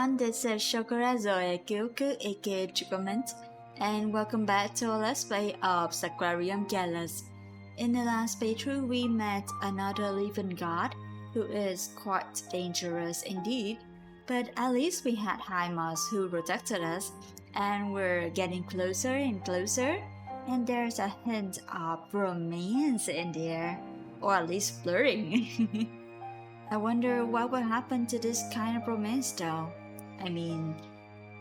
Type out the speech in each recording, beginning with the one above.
everyone, this is Shokora Zouheikyoku aka Chocomint, and welcome back to our Let's Play of Sacrarium Gelus. In the last playthrough, we met another living god who is quite dangerous indeed, but at least we had Hymas who protected us, and we're getting closer and closer, and there's a hint of romance in there, or at least flirting. I wonder what will happen to this kind of romance though. I mean,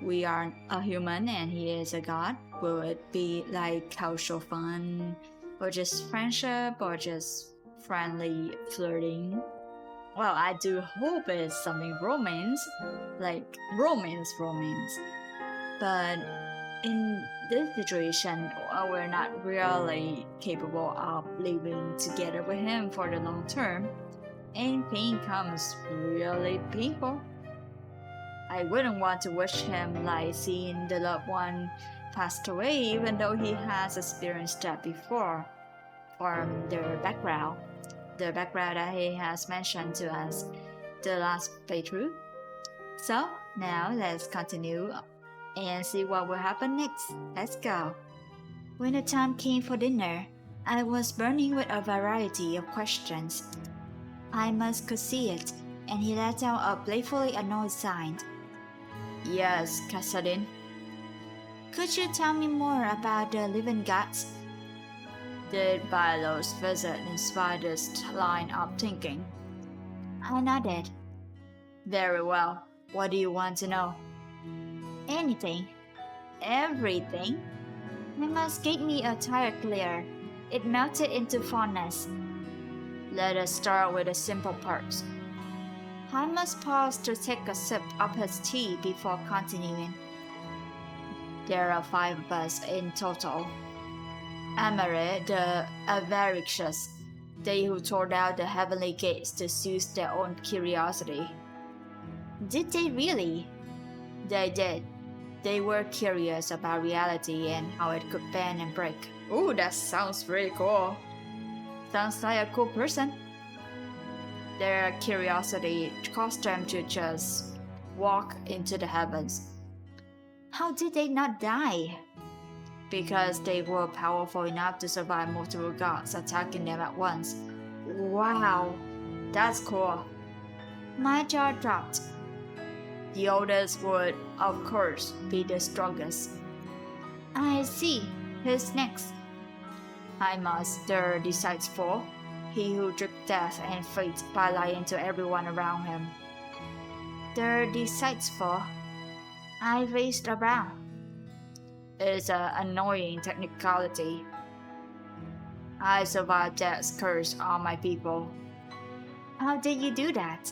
we are a human and he is a god. Will it be like casual fun, or just friendship, or just friendly flirting? Well, I do hope it's something romance, like romance. But in this situation, we're not really capable of living together with him for the long term. And pain comes really painful. I wouldn't want to wish him like seeing the loved one passed away, even though he has experienced that before, from the background that he has mentioned to us the last playthrough. So now let's continue and see what will happen next. Let's go. When the time came for dinner, I was burning with a variety of questions. Hymas could see it, and he let out a playfully annoyed sign. Yes, Kassadin. Could you tell me more about the living gods? Did Bilo's visit inspire this line of thinking? I nodded. Very well. What do you want to know? Anything. Everything? Hymas gave me a tired glare. It melted into fondness. Let us start with the simple parts. Hymas paused to take a sip of his tea before continuing. There are 5 of us in total. Amere, the avaricious, they who tore down the heavenly gates to soothe their own curiosity. Did they really? They did. They were curious about reality and how it could bend and break. Ooh, that sounds really cool. Sounds like a cool person. Their curiosity caused them to just walk into the heavens. How did they not die? Because they were powerful enough to survive multiple gods attacking them at once. Wow, that's cool. My jaw dropped. The oldest would, of course, be the strongest. I see. Who's next? Hymas, the deceitful, he who took death and fate by lying to everyone around him. The deceitful? I raised a brow. It's an annoying technicality. I survived death's curse on my people. How did you do that?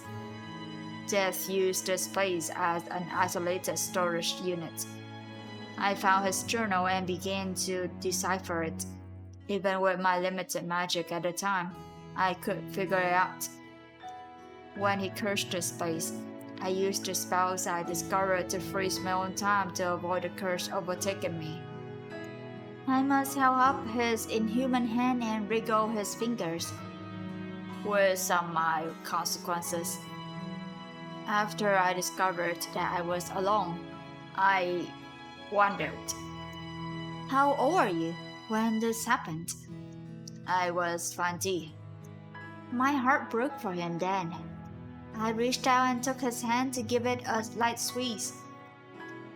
Death used this place as an isolated storage unit. I found his journal and began to decipher it. Even with my limited magic at the time, I could figure it out. When he cursed this place, I used the spells I discovered to freeze my own time to avoid the curse overtaking me. Hymas held up his inhuman hand and wriggled his fingers, with some mild consequences. After I discovered that I was alone, I wondered. How old are you when this happened? I was 20. My heart broke for him then. I reached out and took his hand to give it a light squeeze.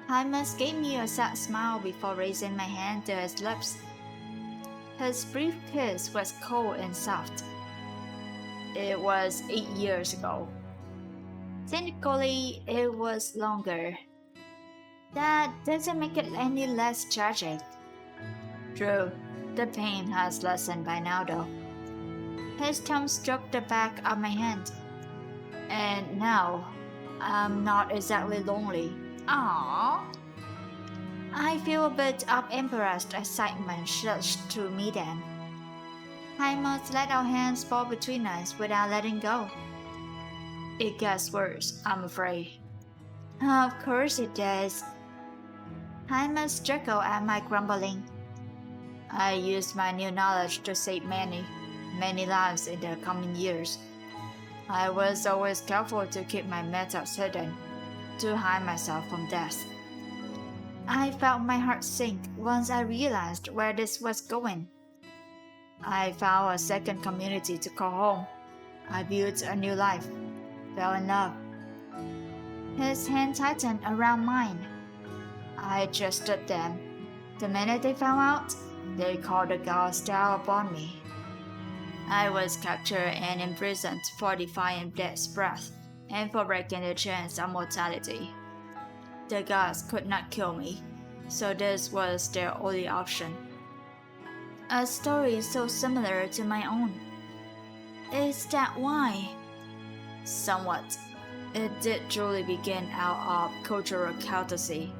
Hymas gave me a sad smile before raising my hand to his lips. His brief kiss was cold and soft. It was 8 years ago. Technically, it was longer. That doesn't make it any less tragic. True, the pain has lessened by now though. His thumb stroked the back of my hand. And now, I'm not exactly lonely. Aww. I feel a bit of embarrassed excitement surged through me then. Hymas let our hands fall between us without letting go. It gets worse, I'm afraid. Of course it does. Hymas chuckled at my grumbling. I used my new knowledge to save many lives in the coming years. I was always careful to keep my methods hidden, to hide myself from death. I felt my heart sink once I realized where this was going. I found a second community to call home. I built a new life, fell in love. His hand tightened around mine. I just stood there. The minute they found out, they called the gods down upon me. I was captured and imprisoned for defying death's breath and for breaking the chains of mortality. The gods could not kill me, so this was their only option. A story so similar to my own. Is that why? Somewhat. It did truly begin out of cultural courtesy.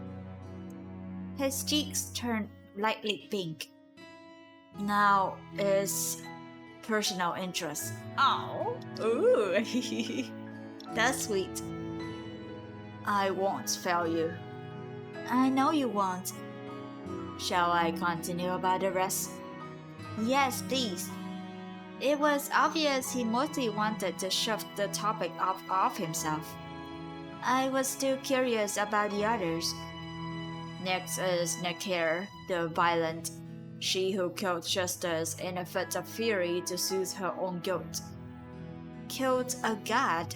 His cheeks turned lightly pink. Now is personal interest. Oh, ooh, that's sweet. I won't fail you. I know you won't. Shall I continue about the rest? Yes, please. It was obvious he mostly wanted to shove the topic off himself. I was still curious about the others. Next is Nekir, the violent, she who killed Justice in a fit of fury to soothe her own guilt. Killed a god.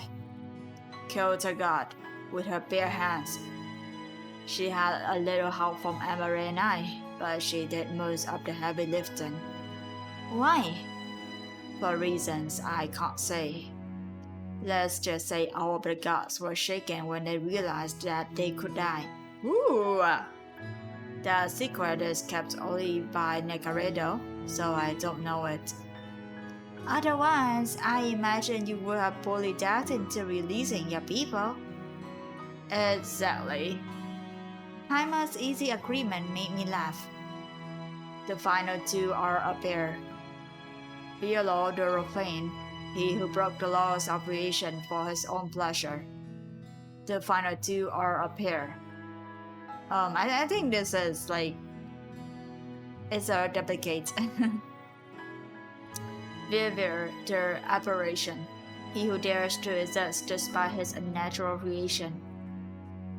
Killed a god with her bare hands. She had a little help from Emery and I, but she did most of the heavy lifting. Why? For reasons I can't say. Let's just say all of the gods were shaken when they realized that they could die. Ooh! The secret is kept only by Necaredo, so I don't know it. Otherwise, I imagine you would have bullied that into releasing your people. Exactly. Haima's easy agreement made me laugh. The final two are a pair. Biolo the Profane, he who broke the laws of creation for his own pleasure. The final two are a pair. I think this is like, it's a duplicate. Vtuber the Aberration, he who dares to exist despite his unnatural creation.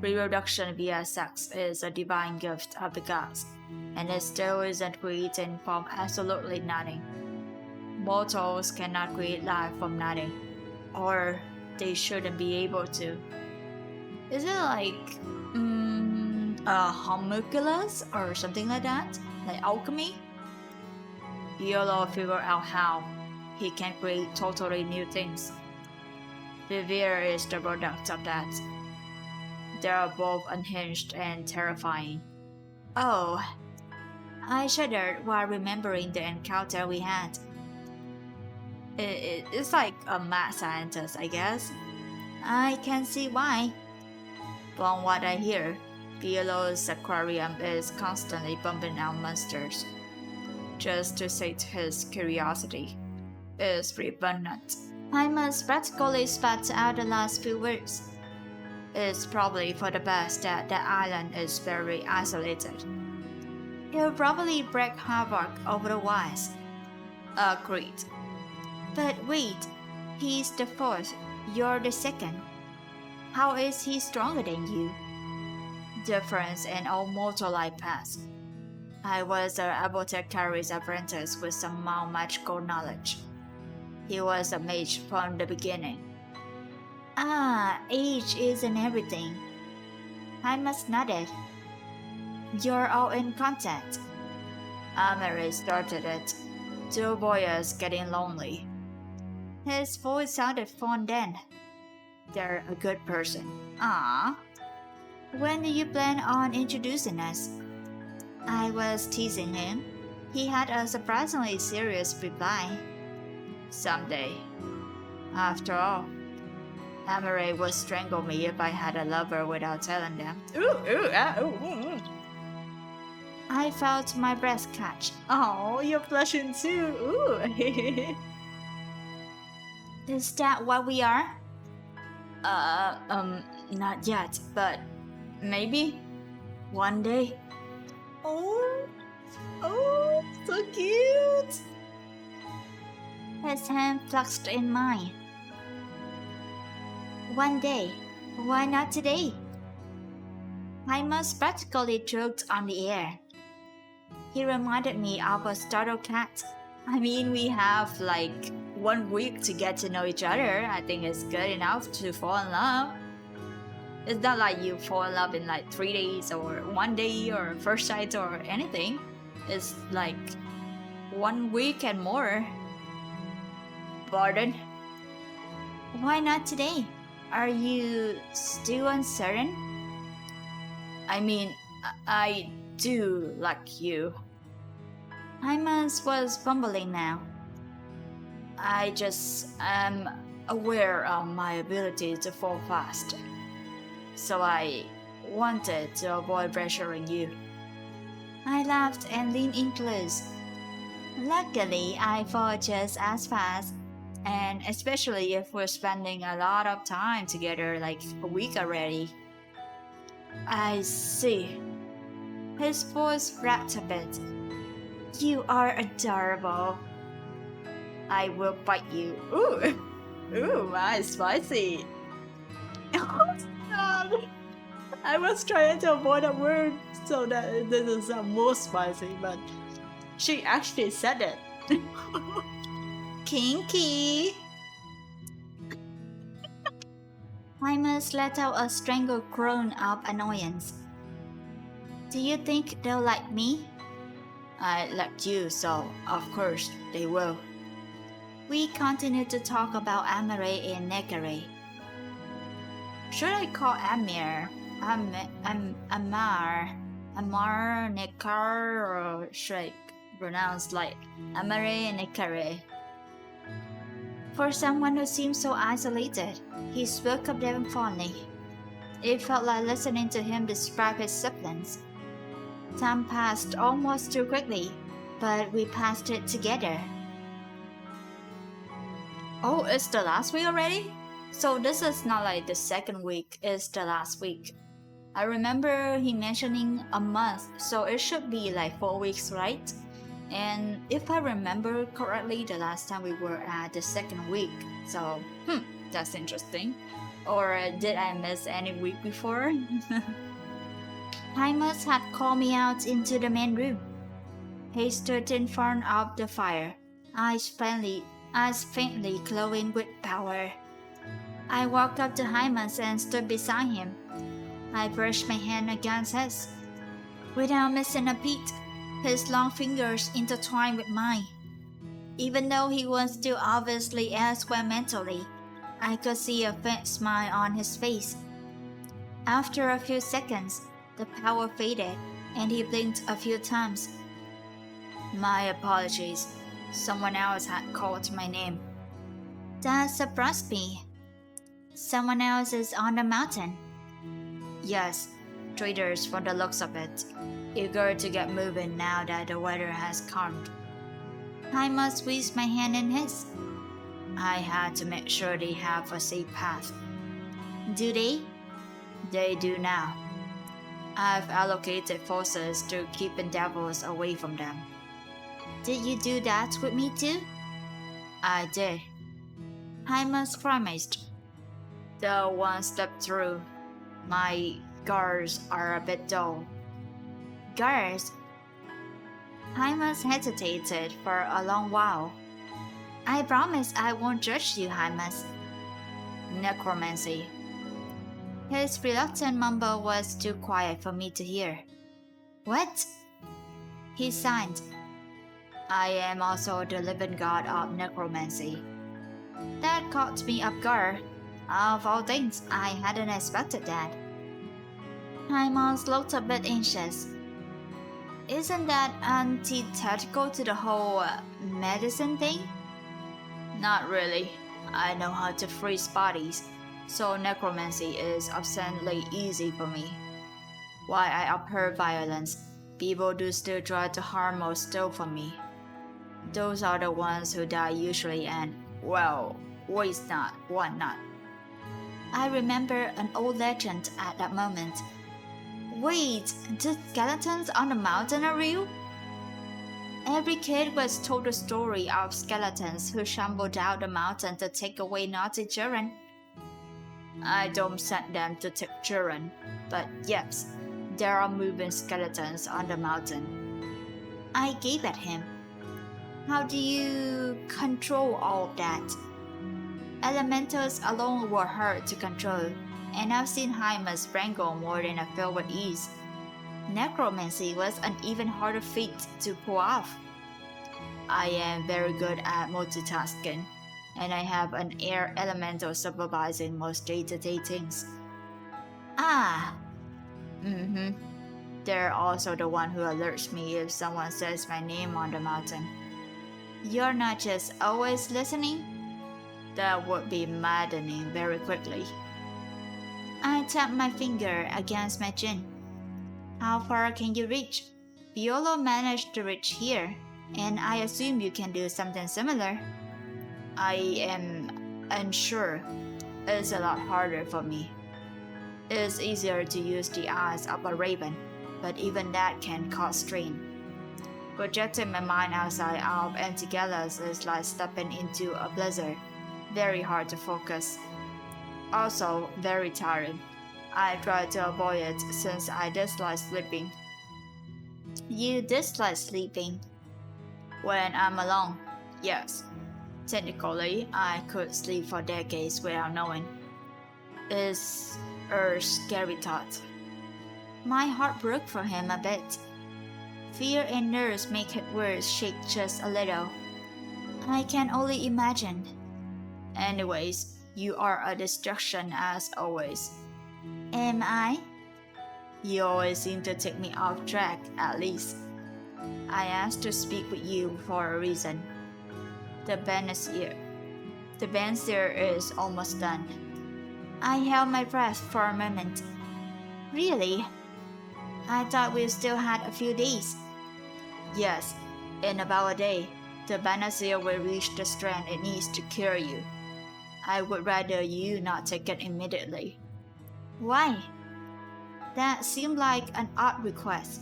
Reproduction via sex is a divine gift of the gods, and it still isn't created from absolutely nothing. Mortals cannot create life from nothing, or they shouldn't be able to. Is it like a homunculus or something like that? Like alchemy? Biolo figured out how. He can create totally new things. Vivir is the product of that. They are both unhinged and terrifying. Oh, I shuddered while remembering the encounter we had. It's like a mad scientist, I guess. I can see why. From what I hear, Biolo's Sacrarium is constantly bumping out monsters, just to sate his curiosity. It's repugnant. I must practically spat out the last few words. It's probably for the best that the island is very isolated. He'll probably break havoc over the wise. Agreed. But wait, he's the fourth, you're the second. How is he stronger than you? Difference in all mortal life paths. I was an apothecary's apprentice with some mild magical knowledge. He was a mage from the beginning. Ah, age isn't everything. I must nodded. You're all in contact. Amery started it. Two boys getting lonely. His voice sounded fond then. They're a good person. Ah. When do you plan on introducing us? I was teasing him. He had a surprisingly serious reply. Someday. After all, Amery would strangle me if I had a lover without telling them. I felt my breath catch. Oh, you're blushing too. Ooh. Is that what we are? Not yet, but maybe one day. Oh, so cute. His hand fluxed in mine. One day. Why not today? Hymus practically choked on the air. He reminded me of a startled cat. I mean, we have like 1 week to get to know each other. I think it's good enough to fall in love. It's not like you fall in love in like 3 days or 1 day or first sight or anything. It's like 1 week and more. Pardon? Why not today? Are you still uncertain? I mean, I do like you. Hymas was fumbling now. I just am aware of my ability to fall fast. So I wanted to avoid pressuring you. I laughed and leaned in close. Luckily, I fall just as fast, and especially if we're spending a lot of time together, like a week already. I see. His voice cracked a bit. You are adorable. I will bite you. Ooh, my spicy. Oh, God. I was trying to avoid a word so that it doesn't sound more spicy, but she actually said it. Kinky. Hymus let out a strangled groan of annoyance. Do you think they'll like me? I like you, so of course they will. We continued to talk about Amare and Nekare. Should I call Amir, Amar, Nekar, or should I pronounce like Amare and Nekare? For someone who seemed so isolated, he spoke of them fondly. It felt like listening to him describe his siblings. Time passed almost too quickly, but we passed it together. Oh, it's the last week already? So this is not like the second week, it's the last week. I remember he mentioning a month, so it should be like 4 weeks, right? And if I remember correctly, the last time we were at the second week. So, that's interesting. Or did I miss any week before? Hymus had called me out into the main room. He stood in front of the fire, eyes faintly glowing with power. I walked up to Hymus and stood beside him. I brushed my hand against his. Without missing a beat, his long fingers intertwined with mine. Even though he was still obviously elsewhere mentally, I could see a faint smile on his face. After a few seconds, the power faded, and he blinked a few times. My apologies. Someone else had called my name. That surprised me. Someone else is on the mountain. Yes, traders from the looks of it. Eager to get moving now that the weather has calmed. Hymus squeezed my hand in his. I had to make sure they have a safe path. Do they? They do now. I've allocated forces to keep devils away from them. Did you do that with me too? I did. Hymus promised. Though one step through, my guards are a bit dull. Guards? Hymus hesitated for a long while. I promise I won't judge you, Hymus. Necromancy. His reluctant mumble was too quiet for me to hear. What? He sighed. I am also the living god of necromancy. That caught me off guard. Of all things, I hadn't expected that. Hymus looked a bit anxious. Isn't that antithetical to the whole medicine thing? Not really. I know how to freeze bodies, so necromancy is obscenely easy for me. While I abhor violence, people do still try to harm or steal from me. Those are the ones who die usually and, well, waste not, want not. I remember an old legend at that moment. Wait, the skeletons on the mountain are real? Every kid was told the story of skeletons who shambled down the mountain to take away naughty children. I don't send them to take children, but yes, There are moving skeletons on the mountain. I gave at him. How do you control all of that? Elementals alone were hard to control, and I've seen Hymus wrangle more than I felt with ease. Necromancy was an even harder feat to pull off. I am very good at multitasking, and I have an air elemental supervising most day-to-day things. Ah, mm-hmm. They're also the one who alerts me if someone says my name on the mountain. You're not just always listening? That would be maddening very quickly. I tap my finger against my chin. How far can you reach? Violo managed to reach here, and I assume you can do something similar. I am unsure. It's a lot harder for me. It's easier to use the eyes of a raven, but even that can cause strain. Projecting my mind outside of empty gallows is like stepping into a blizzard. Very hard to focus. Also, very tiring. I try to avoid it since I dislike sleeping. You dislike sleeping? When I'm alone, yes. Technically, I could sleep for decades without knowing. It's a scary thought. My heart broke for him a bit. Fear and nerves make his words shake just a little. I can only imagine. Anyways, you are a distraction as always. Am I? You always seem to take me off track, at least. I asked to speak with you for a reason. The Benazir is almost done. I held my breath for a moment. Really? I thought we still had a few days. Yes, in about a day, the Benazir will reach the strand it needs to cure you. I would rather you not take it immediately. Why? That seemed like an odd request.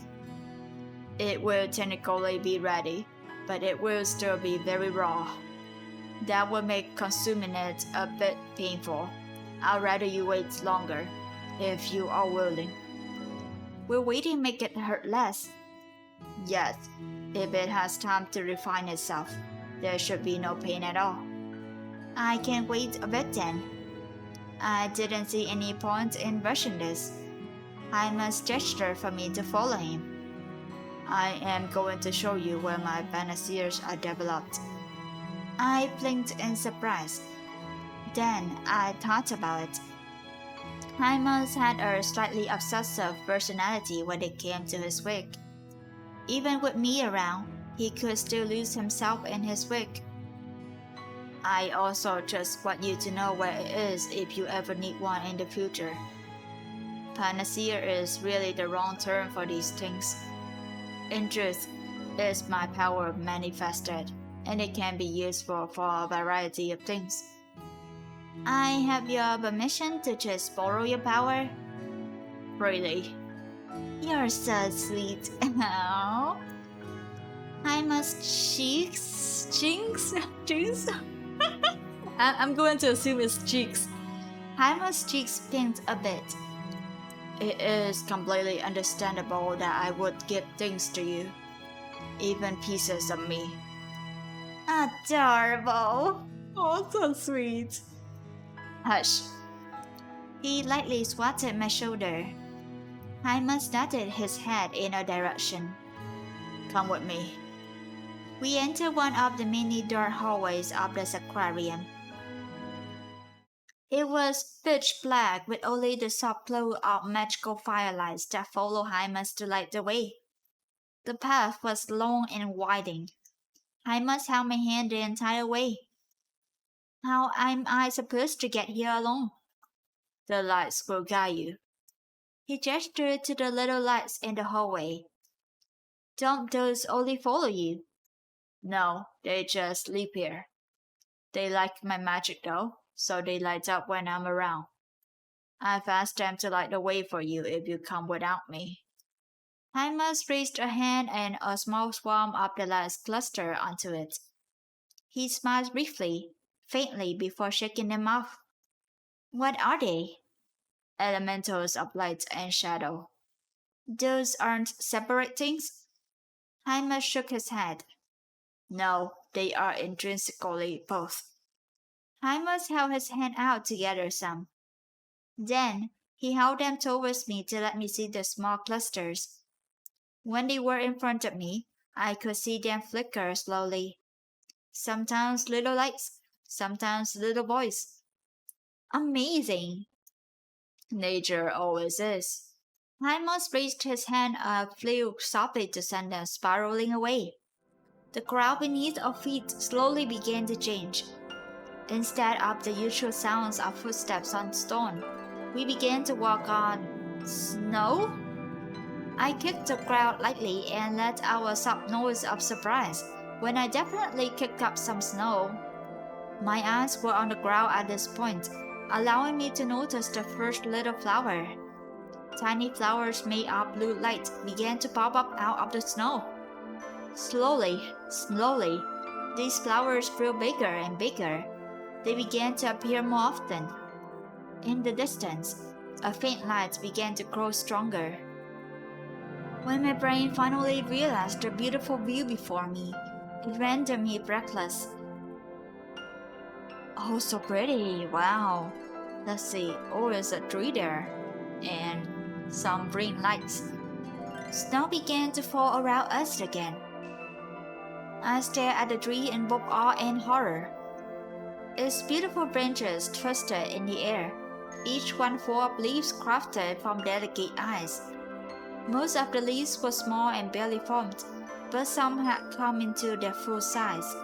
It will technically be ready, but it will still be very raw. That would make consuming it a bit painful. I'd rather you wait longer, if you are willing. Will waiting make it hurt less? Yes, if it has time to refine itself, there should be no pain at all. I can wait a bit then. I didn't see any point in rushing this. I must gesture for me to follow him. I am going to show you where my Benazirs are developed. I blinked in surprise. Then I thought about it. Hymus had a slightly obsessive personality when it came to his wig. Even with me around, he could still lose himself in his wig. I also just want you to know where it is if you ever need one in the future. Panacea is really the wrong term for these things. In truth, it's my power manifested, and it can be useful for a variety of things. I have your permission to just borrow your power? Really? You're so sweet. Hymus cheeks? I'm going to assume it's cheeks. Hymus cheeks pinked a bit. It is completely understandable that I would give things to you, even pieces of me. Adorable. Oh, so sweet. Hush. He lightly swatted my shoulder. Hymus nodded his head in a direction. Come with me. We entered one of the many dark hallways of the Sacrarium. It was pitch black with only the soft glow of magical firelights that followed Hymus to light the way. The path was long and winding. Hymus held my hand the entire way. How am I supposed to get here alone? The lights will guide you. He gestured to the little lights in the hallway. Don't those only follow you? No, they just sleep here. They like my magic though, so they light up when I'm around. I've asked them to light the way for you if you come without me. Hymus raised a hand and a small swarm of the lights clustered onto it. He smiled briefly, faintly before shaking them off. What are they? Elementals of light and shadow. Those aren't separate things? Jaime shook his head. No, they are intrinsically both. Jaime held his hand out to gather some. Then he held them towards me to let me see the small clusters. When they were in front of me, I could see them flicker slowly. Sometimes little lights, sometimes little boys. Amazing! Nature always is. Hymus raised his hand up, flew softly to send them spiraling away. The ground beneath our feet slowly began to change. Instead of the usual sounds of footsteps on stone, we began to walk on snow? I kicked the ground lightly and let out a soft noise of surprise when I definitely kicked up some snow. My eyes were on the ground at this point, allowing me to notice the first little flower. Tiny flowers made of blue light began to pop up out of the snow. Slowly, these flowers grew bigger and bigger. They began to appear more often. In the distance, a faint light began to grow stronger. When my brain finally realized the beautiful view before me, it rendered me breathless. Oh, so pretty, wow. Let's see, oh, there's a tree there. And some green lights. Snow began to fall around us again. I stared at the tree in both awe and horror. Its beautiful branches twisted in the air, each one full of leaves crafted from delicate eyes. Most of the leaves were small and barely formed, but some had come into their full size.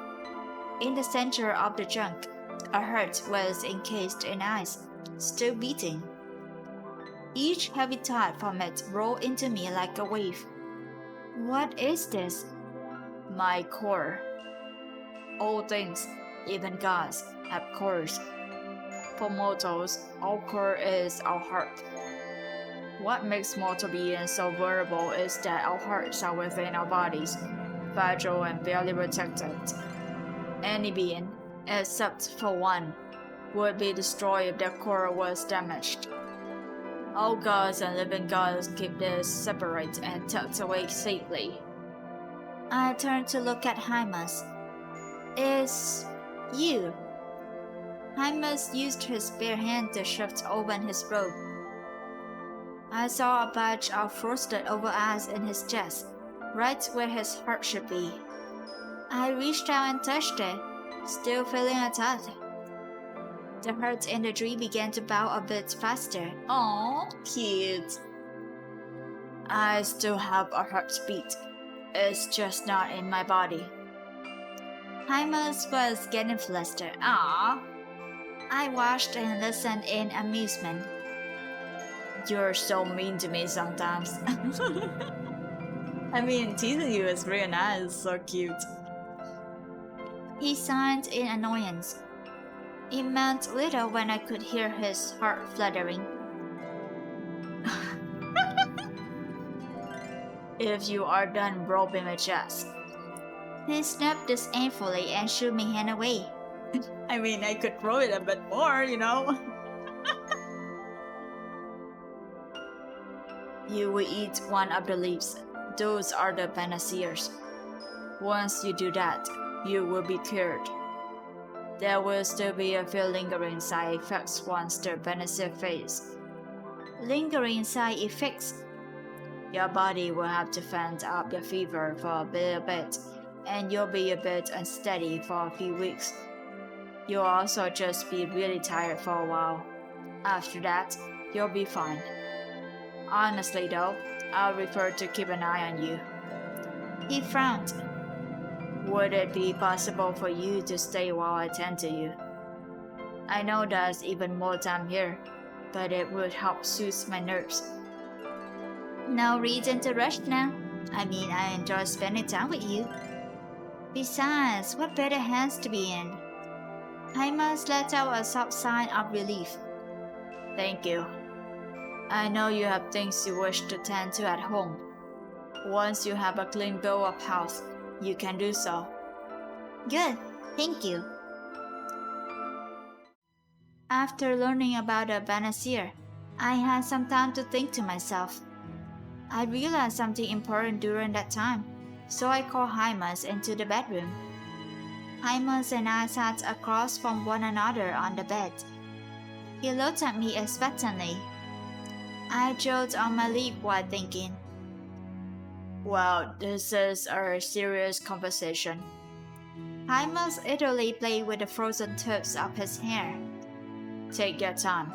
In the center of the trunk, a heart was encased in ice, still beating. Each heavy thought from it rolled into me like a wave. What is this? My core. All things, even gods, have cores. For mortals, our core is our heart. What makes mortal beings so vulnerable is that our hearts are within our bodies, fragile and barely protected. Any being, except for one, would be destroyed if their core was damaged. All gods and living gods keep this separate and tucked away safely. I turned to look at Hymas. It's you. Hymas used his bare hand to shift open his robe. I saw a patch of frosted over eyes in his chest, right where his heart should be. I reached out and touched it, still feeling a tug. The heart in the tree began to bow a bit faster. Aww, cute. I still have a heartbeat. It's just not in my body. Hymas was getting flustered. Aww. I watched and listened in amusement. You're so mean to me sometimes. I mean, teasing you is really nice, so cute. He sighed in annoyance. It meant little when I could hear his heart fluttering. If you are done rubbing my chest. He snapped disdainfully and shooed my hand away. I mean, I could throw it a bit more, you know. You will eat one of the leaves. Those are the panaceas. Once you do that, you will be cured. There will still be a few lingering side effects once the panacea fades. Lingering side effects? Your body will have to fend up the fever for a little bit, and you'll be a bit unsteady for a few weeks. You'll also just be really tired for a while. After that, you'll be fine. Honestly though, I'll prefer to keep an eye on you. He frowned. Would it be possible for you to stay while I tend to you? I know there's even more time here, but it would help soothe my nerves. No reason to rush now. I mean, I enjoy spending time with you. Besides, what better hands to be in? Hymas let out a soft sign of relief. Thank you. I know you have things you wish to tend to at home. Once you have a clean bill of health, you can do so. Good, thank you. After learning about the panacea, I had some time to think to myself. I realized something important during that time, so I called Hymas into the bedroom. Hymas and I sat across from one another on the bed. He looked at me expectantly. I jolted on my lip while thinking, "Well, this is a serious conversation." Hymas literally played with the frozen tips of his hair. "Take your time."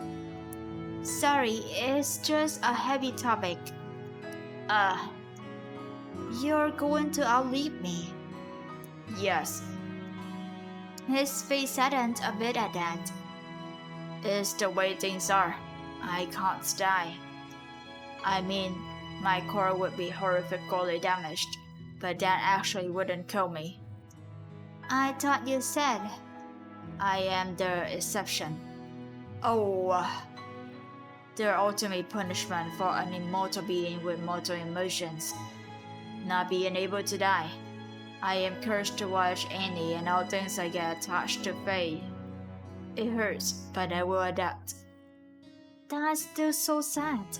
"Sorry, it's just a heavy topic." Uh, "You're going to outlive me." "Yes." His face saddened a bit at that. "It's the way things are. I can't die. I mean, my core would be horrifically damaged, but that actually wouldn't kill me." "I thought you said." "I am the exception." "Oh, the ultimate punishment for an immortal being with mortal emotions. Not being able to die. I am cursed to watch any and all things I get attached to fade. It hurts, but I will adapt." "That's still so sad."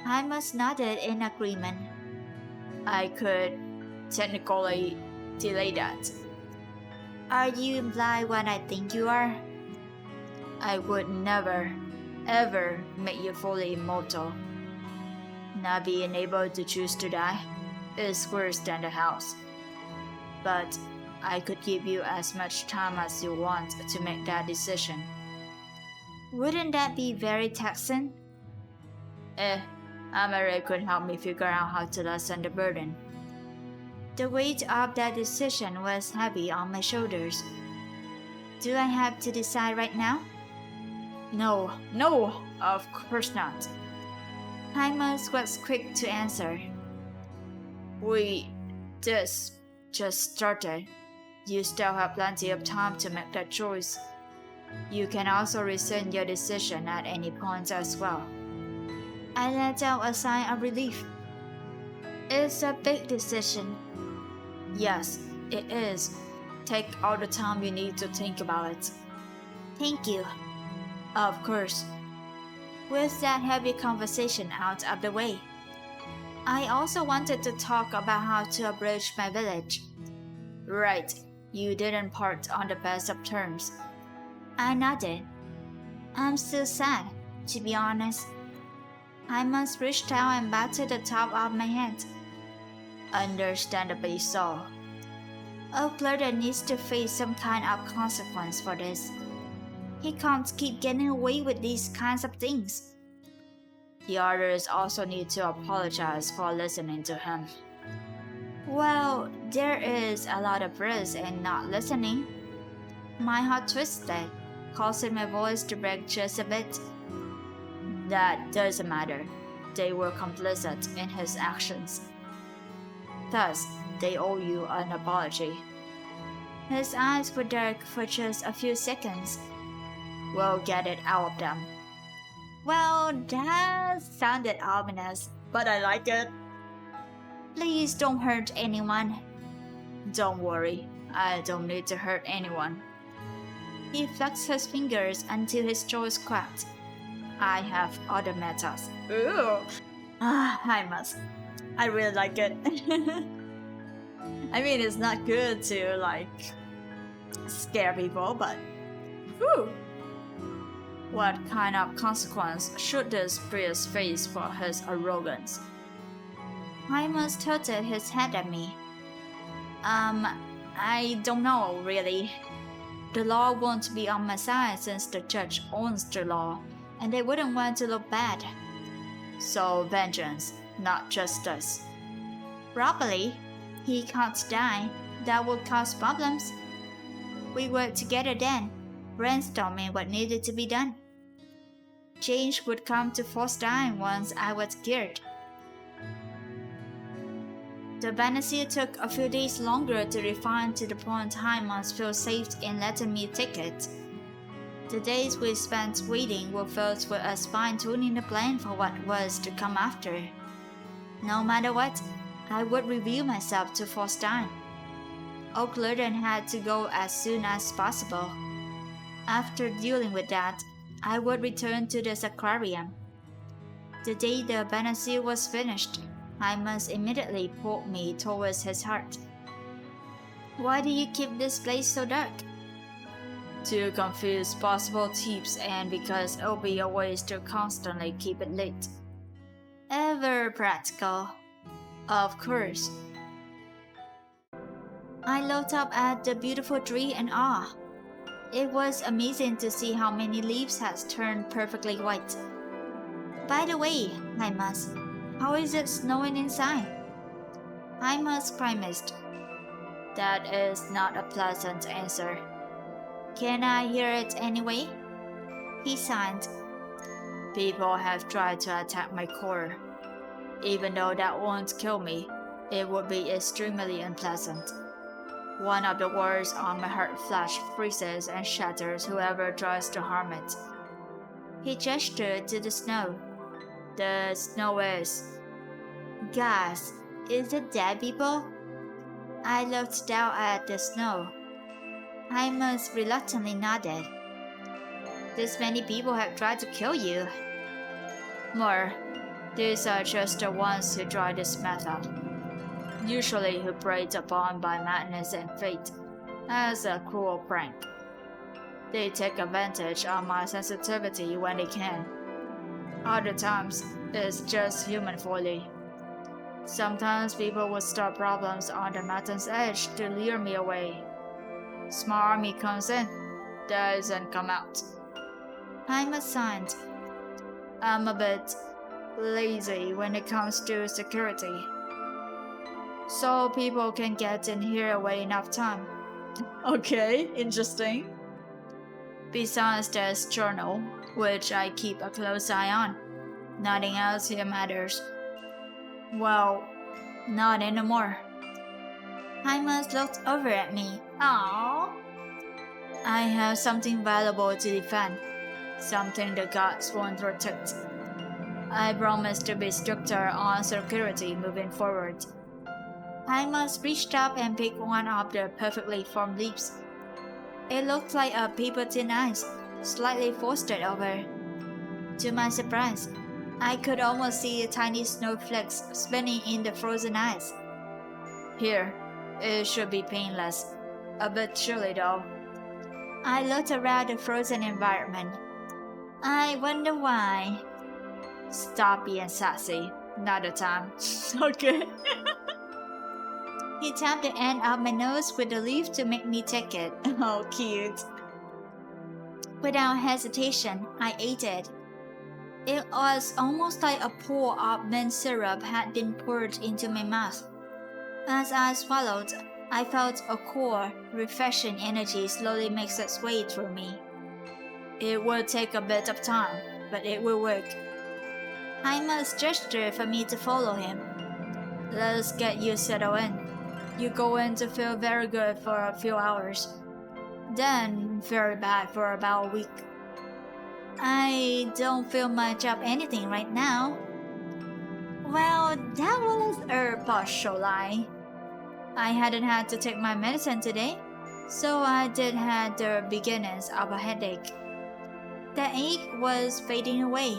Hymas nodded in agreement. "I could technically delay that." "Are you implying what I think you are?" "I would never, ever make you fully immortal. Not being able to choose to die is worse than the house. But I could give you as much time as you want to make that decision." "Wouldn't that be very taxing?" Amare could help me figure out how to lessen the burden." The weight of that decision was heavy on my shoulders. "Do I have to decide right now?" No, of course not." Hymas was quick to answer. This just started. You still have plenty of time to make that choice. You can also rescind your decision at any point as well." I let out a sigh of relief. "It's a big decision." "Yes, it is. Take all the time you need to think about it." "Thank you." "Of course." With that heavy conversation out of the way, I also wanted to talk about how to approach my village. "Right, you didn't part on the best of terms." I nodded. "I'm still sad, to be honest." Hymas reached out and batted the top of my head. "Understandably so." "Oakler needs to face some kind of consequence for this. He can't keep getting away with these kinds of things." "The others also need to apologize for listening to him." "Well, there is a lot of risk in not listening." My heart twisted, causing my voice to break just a bit. "That doesn't matter. They were complicit in his actions. Thus, they owe you an apology." His eyes were dark for just a few seconds. "We'll get it out of them." Well, that sounded ominous, but I like it. "Please don't hurt anyone." "Don't worry, I don't need to hurt anyone." He flexed his fingers until his jaws cracked. "I have other methods." Ooh. Hymas. I really like it. I mean, it's not good to, scare people, but... Whew. What kind of consequence should this priest face for his arrogance? Hymas tilted his head at me. I don't know, really. The law won't be on my side since the judge owns the law, and they wouldn't want to look bad. So vengeance, not justice. Probably. He can't die. That would cause problems. We work together then, brainstorming what needed to be done. Change would come to Forstein once I was cured. The Vanity took a few days longer to refine to the point Hymas felt safe in letting me take it. The days we spent waiting were filled with us fine-tuning the plan for what was to come after. No matter what, I would reveal myself to Forstein. Oaklerden had to go as soon as possible. After dealing with that, I would return to the Sacrarium. The day the panacea was finished, Hymas immediately pulled me towards his heart. Why do you keep this place so dark? To confuse possible thieves and because it'll be a ways to constantly keep it lit. Ever practical. Of course. I looked up at the beautiful tree in awe. It was amazing to see how many leaves had turned perfectly white. By the way, Hymas, how is it snowing inside? Hymas premised. That is not a pleasant answer. Can I hear it anyway? He sighed. People have tried to attack my core. Even though that won't kill me, it would be extremely unpleasant. One of the words on my heart flash freezes and shatters whoever tries to harm it. He gestured to the snow. The snow is... Gas, is it dead people? I looked down at the snow. Hymas reluctantly nodded. This many people have tried to kill you. More, these are just the ones who try this method. Usually who preyed upon by madness and fate, as a cruel prank. They take advantage of my sensitivity when they can. Other times, it's just human folly. Sometimes people would start problems on the mountain's edge to lure me away. Small army comes in, doesn't come out. I'm assigned. I'm a bit lazy when it comes to security. So people can get in here away enough time. Okay, interesting. Besides there's journal, which I keep a close eye on. Nothing else here matters. Well, not anymore. Hymas looked over at me. Aww. I have something valuable to defend. Something the gods won't protect. I promise to be stricter on security moving forward. Hymas reached up and picked one of the perfectly formed leaves. It looked like a paper thin ice, slightly frosted over. To my surprise, I could almost see tiny snowflakes spinning in the frozen ice. Here, it should be painless. A bit chilly though. I looked around the frozen environment. I wonder why. Stop being sassy. Another time. Okay. He tapped the end of my nose with the leaf to make me take it. Oh, cute. Without hesitation, I ate it. It was almost like a pour of mint syrup had been poured into my mouth. As I swallowed, I felt a cool, refreshing energy slowly make its way through me. It will take a bit of time, but it will work. Hymas gestured for me to follow him. Let's get you settled in. You're going to feel very good for a few hours. Then very bad for about a week. I don't feel much of anything right now. Well, that was a partial lie. I hadn't had to take my medicine today, so I did have the beginnings of a headache. The ache was fading away.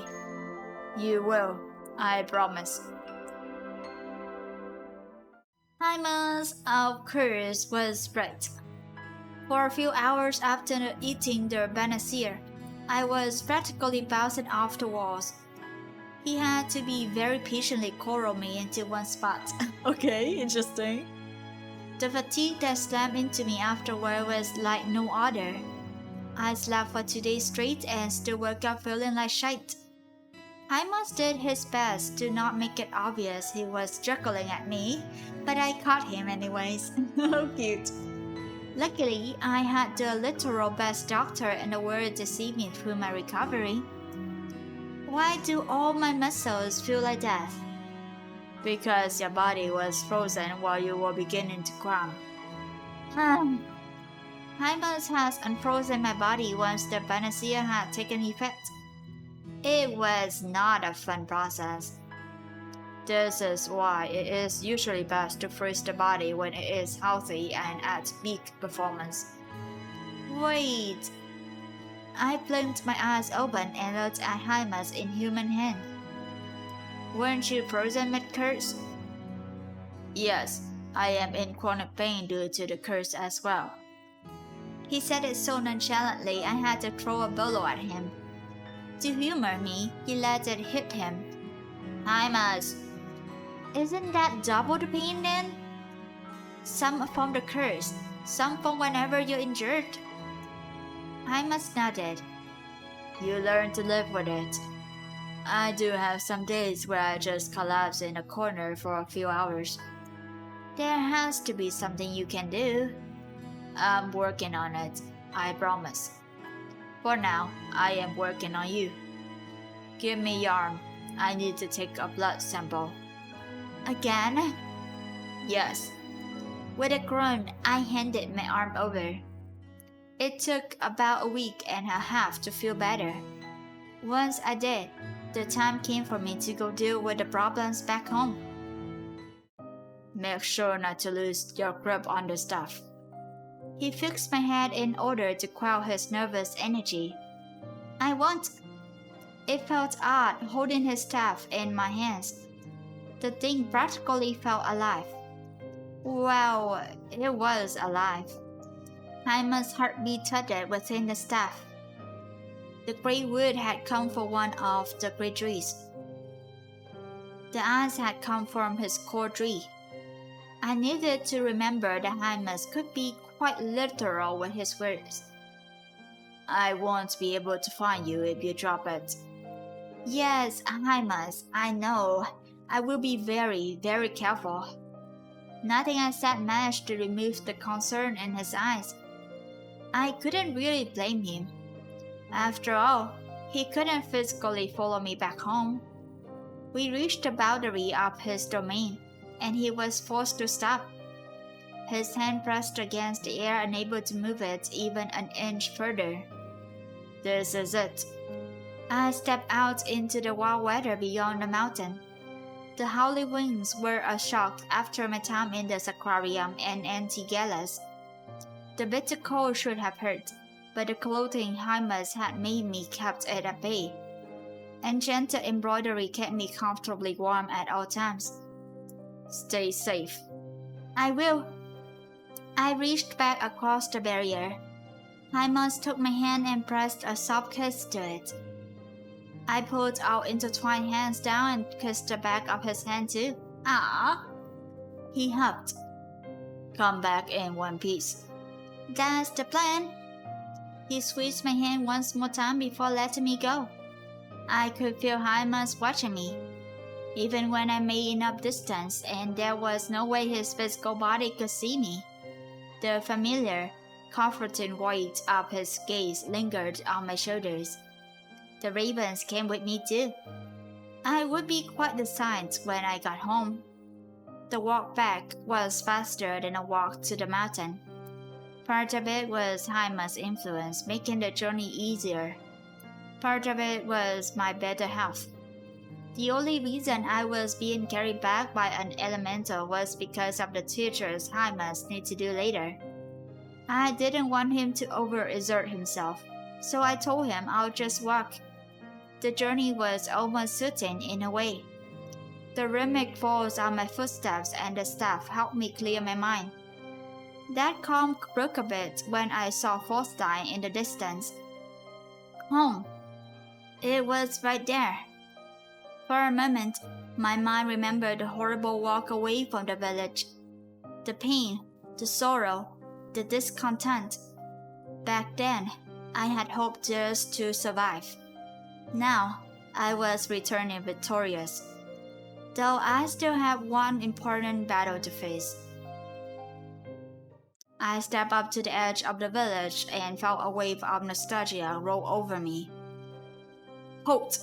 You will, I promise. Hymas, of course, was right. For a few hours after eating the panacea, I was practically bouncing off the walls. He had to be very patiently coral me into one spot. Okay, interesting. The fatigue that slammed into me afterward was like no other. I slept for 2 days straight and still woke up feeling like shite. Hymas did his best to not make it obvious he was juggling at me, but I caught him anyways. How cute. Luckily, I had the literal best doctor in the world to see me through my recovery. Why do all my muscles feel like that? Because your body was frozen while you were beginning to cramp. Hymas has unfrozen my body once the panacea had taken effect. It was not a fun process. This is why it is usually best to freeze the body when it is healthy and at peak performance. Wait. I blinked my eyes open and looked at Hymas' inhuman hand. Weren't you frozen mid-curse? Yes, I am in chronic pain due to the curse as well. He said it so nonchalantly I had to throw a pillow at him. To humor me, he let it hit him. Hymas. Isn't that double the pain then? Some from the curse, some from whenever you're injured. Hymas nodded. You learn to live with it. I do have some days where I just collapse in a corner for a few hours. There has to be something you can do. I'm working on it, I promise. For now, I am working on you. Give me your arm. I need to take a blood sample. Again? Yes. With a groan, I handed my arm over. It took about a week and a half to feel better. Once I did, the time came for me to go deal with the problems back home. Make sure not to lose your grip on the stuff. He fixed my head in order to quell his nervous energy. I won't. It felt odd holding his staff in my hands. The thing practically felt alive. Well, it was alive. Hyman's heartbeat thudded within the staff. The grey wood had come from one of the grey trees. The eyes had come from his core tree. I needed to remember that Hymas could be quite literal with his words. I won't be able to find you if you drop it. Yes, Hymas, I know. I will be very, very careful. Nothing I said managed to remove the concern in his eyes. I couldn't really blame him. After all, he couldn't physically follow me back home. We reached the boundary of his domain, and he was forced to stop. His hand pressed against the air, unable to move it even an inch further. This is it. I stepped out into the wild weather beyond the mountain. The howling winds were a shock after my time in the Sacrarium and Gelus. The bitter cold should have hurt, but the clothing Hymas had made me kept it at bay. Enchanted embroidery kept me comfortably warm at all times. Stay safe. I will. I reached back across the barrier. Hymas took my hand and pressed a soft kiss to it. I pulled our intertwined hands down and kissed the back of his hand too. Ah! He huffed. Come back in one piece. That's the plan. He squeezed my hand once more time before letting me go. I could feel Hymas watching me, even when I made enough distance and there was no way his physical body could see me. The familiar, comforting weight of his gaze lingered on my shoulders. The ravens came with me too. I would be quite the sight when I got home. The walk back was faster than a walk to the mountain. Part of it was Hymas' influence making the journey easier. Part of it was my better health. The only reason I was being carried back by an elemental was because of the teachers Hymas need to do later. I didn't want him to overexert himself, so I told him I'll just walk. The journey was almost certain in a way. The rhythmic falls of my footsteps and the staff helped me clear my mind. That calm broke a bit when I saw Forstein in the distance. Home. It was right there. For a moment, my mind remembered the horrible walk away from the village. The pain, the sorrow, the discontent. Back then, I had hoped just to survive. Now, I was returning victorious, though I still had one important battle to face. I stepped up to the edge of the village and felt a wave of nostalgia roll over me. Halt!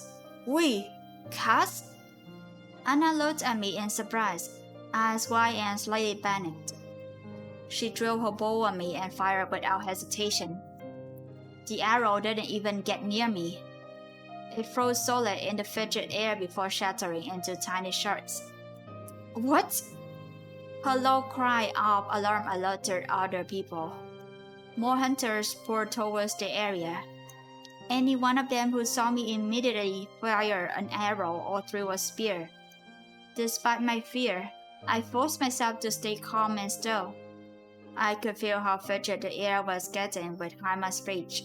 Wait! Cass? Anna looked at me in surprise, eyes wide and slightly panicked. She drew her bow on me and fired without hesitation. The arrow didn't even get near me. It froze solid in the frigid air before shattering into tiny shards. What? Her low cry of alarm alerted other people. More hunters poured towards the area. Any one of them who saw me immediately fired an arrow or threw a spear, Despite my fear, I forced myself to stay calm and still. I could feel how frigid the air was getting with Haima's rage.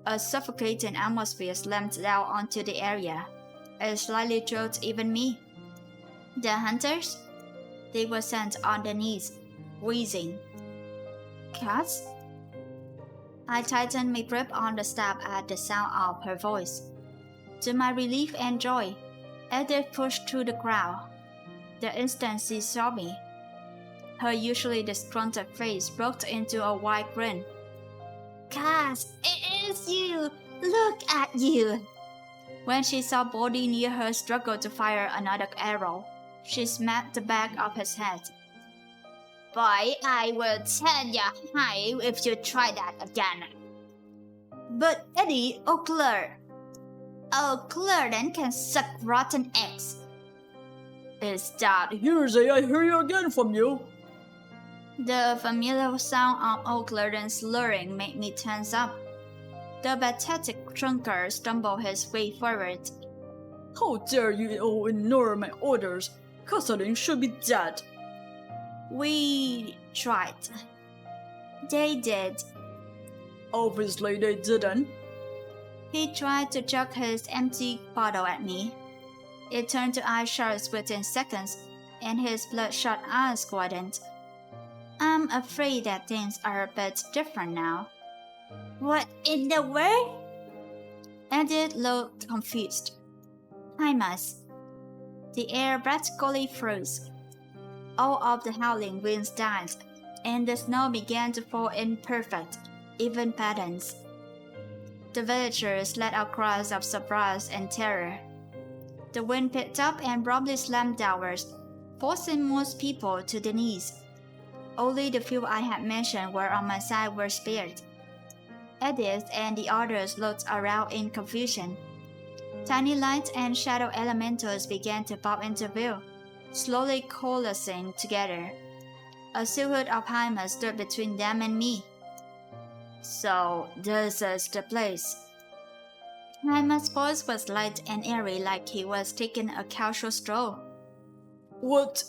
A suffocating atmosphere slammed down onto the area. It slightly chilled even me. The hunters? They were sent on their knees, wheezing. Cats? I tightened my grip on the staff at the sound of her voice. To my relief and joy, Edith pushed through the crowd. The instant she saw me, her usually disgruntled face broke into a wide grin. Cass, it is you! Look at you! When she saw Bodhi near her struggle to fire another arrow, she smacked the back of his head. Boy, I will tell ya how if you try that again. But Eddie O'Clair. O'Clair then can suck rotten eggs. Is that hearsay I hear you again from you? The familiar sound of O'Clair's slurring made me tense up. The pathetic trunker stumbled his way forward. How dare you all ignore my orders? Custody should be dead. We tried. They did. Obviously they didn't. He tried to chuck his empty bottle at me. It turned to ice shards within seconds, and his bloodshot eyes widened. I'm afraid that things are a bit different now. What in the world? Edith looked confused. I must. The air practically froze. All of the howling winds died, and the snow began to fall in perfect, even patterns. The villagers let out cries of surprise and terror. The wind picked up and abruptly slammed downwards, forcing most people to their knees. Only the few I had mentioned were on my side were spared. Edith and the others looked around in confusion. Tiny light and shadow elementals began to pop into view, slowly coalescing together. A silhouette of Haima stood between them and me. So, this is the place. Haima's voice was light and airy like he was taking a casual stroll. What?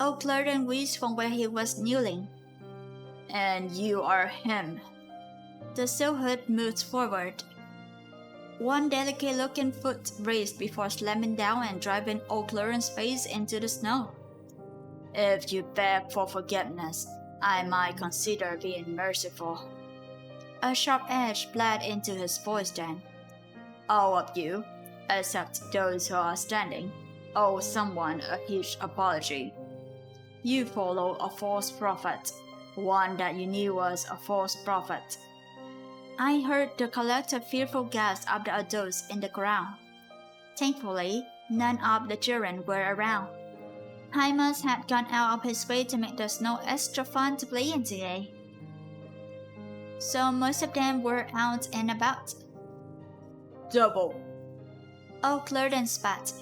O'Clair wheezed from where he was kneeling. And you are him. The silhouette moved forward. One delicate-looking foot raised before slamming down and driving O'Clair's face into the snow. If you beg for forgiveness, I might consider being merciful. A sharp edge bled into his voice then. All of you, except those who are standing, owe someone a huge apology. You followed a false prophet, one that you knew was a false prophet. I heard the collective fearful gasps of the adults in the crowd. Thankfully, none of the children were around. Hymas had gone out of his way to make the snow extra fun to play in today. So most of them were out and about. Devil! O'Clair spat.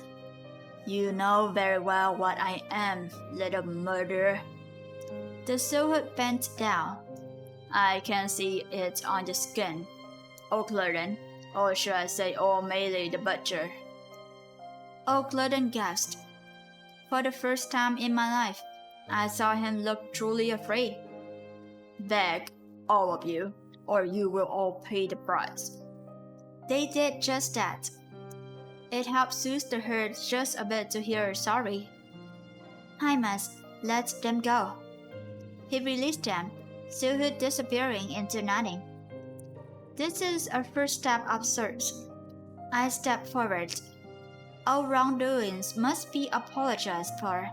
You know very well what I am, little murderer. The silhouette bent down. I can see it on your skin. O'Clair, or should I say O'Malley the butcher? O'Clair gasped. For the first time in my life, I saw him look truly afraid. Beg, all of you, or you will all pay the price. They did just that. It helped soothe the herd just a bit to hear sorry. Hymas, let them go. He released them, silhouette disappearing into nothing. This is our first step of search. I stepped forward. All wrongdoings must be apologized for.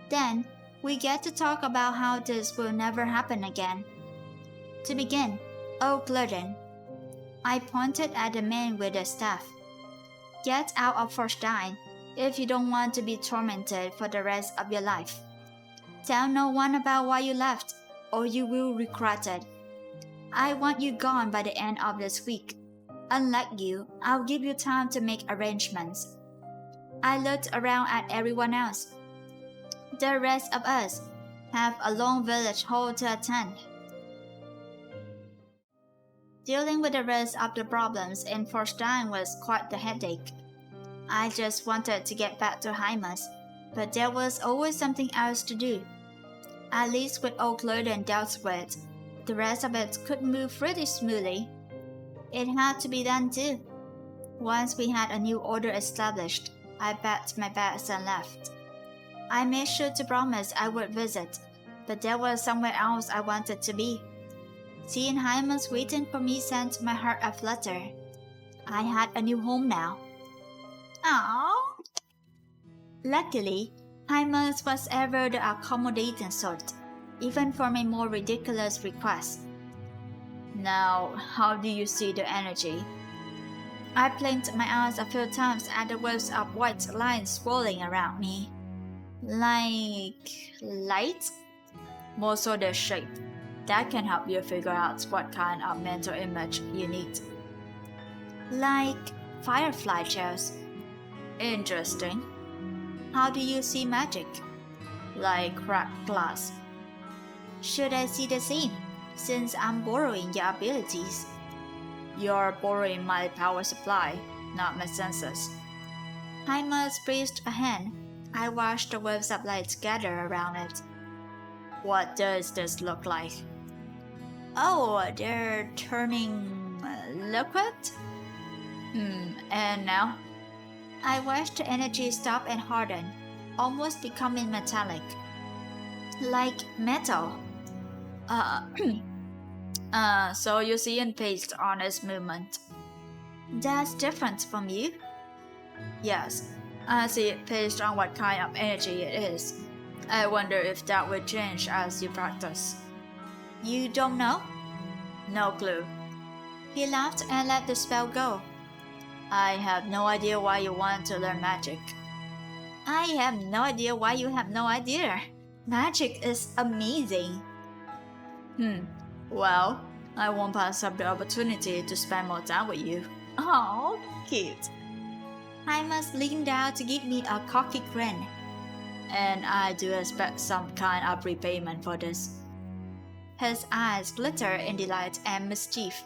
Then, we get to talk about how this will never happen again. To begin, O'Clair. I pointed at the man with the staff. Get out of Forstein if you don't want to be tormented for the rest of your life. Tell no one about why you left, or you will regret it. I want you gone by the end of this week. Unlike you, I'll give you time to make arrangements. I looked around at everyone else. The rest of us have a long village hall to attend. Dealing with the rest of the problems in Forstein was quite the headache. I just wanted to get back to Hymas, but there was always something else to do. At least with old Cloden dealt with, the rest of it could move pretty smoothly. It had to be done too. Once we had a new order established, I packed my bags and left. I made sure to promise I would visit, but there was somewhere else I wanted to be. Seeing Hymus waiting for me sent my heart aflutter. I had a new home now. Aww. Luckily, Hymus was ever the accommodating sort, even for my more ridiculous requests. Now, how do you see the energy? I blinked my eyes a few times at the waves of white lines swirling around me. Like light? More so the shape. That can help you figure out what kind of mental image you need. Like firefly gels. Interesting. How do you see magic? Like cracked glass. Should I see the same, since I'm borrowing your abilities? You're borrowing my power supply, not my senses. Hymus raised a hand. I watched the waves of light gather around it. What does this look like? Oh, they're turning liquid? And now? I watched the energy stop and harden, almost becoming metallic. Like metal. So you see it based on its movement. That's different from you? Yes, I see it based on what kind of energy it is. I wonder if that will change as you practice. You don't know? No clue. He laughed and let the spell go. I have no idea why you want to learn magic. I have no idea why you have no idea. Magic is amazing. Well, I won't pass up the opportunity to spend more time with you. Oh, cute. Hymus leaned down to give me a cocky grin. And I do expect some kind of repayment for this. His eyes glittered in delight and mischief.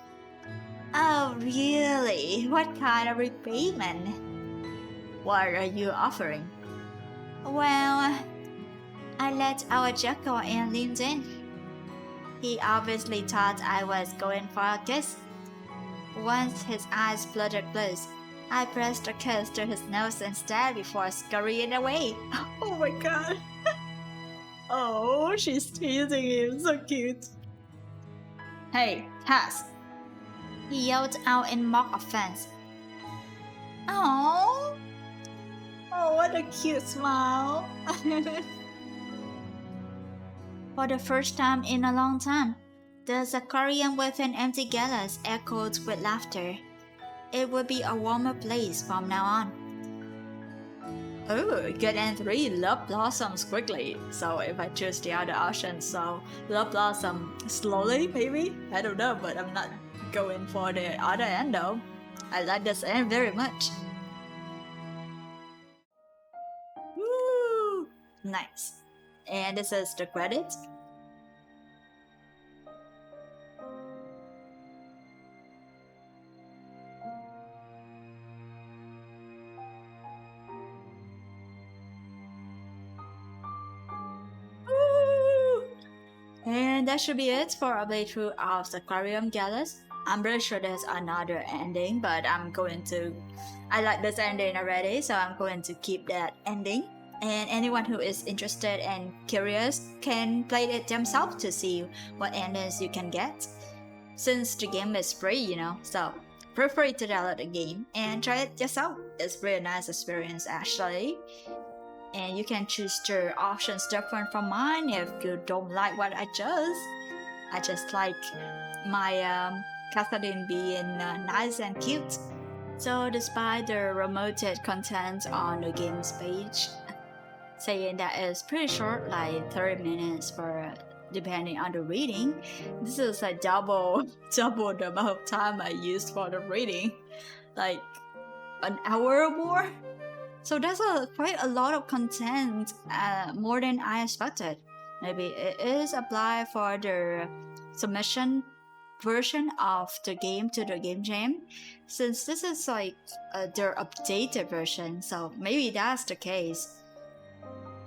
Oh, really? What kind of repayment? What are you offering? Well, I let our Jacko and leaned in. He obviously thought I was going for a kiss. Once his eyes fluttered close, I pressed a kiss to his nose instead before scurrying away. Oh my god. Oh, she's teasing him. So cute. Hey, Tess. He yelled out in mock offense. Oh, what a cute smile. For the first time in a long time, the Sacrarium with an empty Gelus echoed with laughter. It would be a warmer place from now on. Oh, get N3 love blossoms quickly. So if I choose the other option, so love blossom slowly maybe? I don't know, but I'm not going for the other end though. I like this end very much. Woo! Nice. And this is the credits. And that should be it for a playthrough of Sacrarium Gelus. I'm pretty sure there's another ending, but I like this ending already, so I'm going to keep that ending. And anyone who is interested and curious can play it themselves to see what endings you can get. Since the game is free, so feel free to download the game and try it yourself. It's a really nice experience actually. And you can choose the options different from mine if you don't like what I chose. I just like my Catherine being nice and cute. So despite the remoted content on the game's page, saying that it's pretty short, like 30 minutes for depending on the reading, this is like double the amount of time I used for the reading, like an hour or more. So that's quite a lot of content, more than I expected. Maybe it is applied for the submission version of the game to the game jam, since this is like their updated version, so maybe that's the case.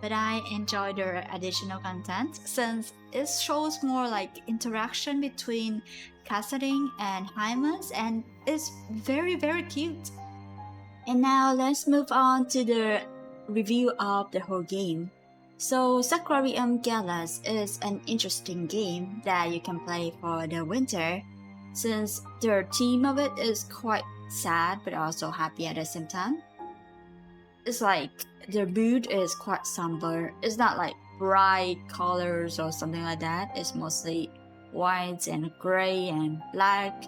but I enjoy the additional content since it shows more like interaction between Cassadine and Hymus, and it's very, very cute. And now let's move on to the review of the whole game. So Sacrarium Gelus is an interesting game that you can play for the winter, since the theme of it is quite sad but also happy at the same time. It's like the mood is quite somber. It's not like bright colors or something like that. It's mostly white and gray and black,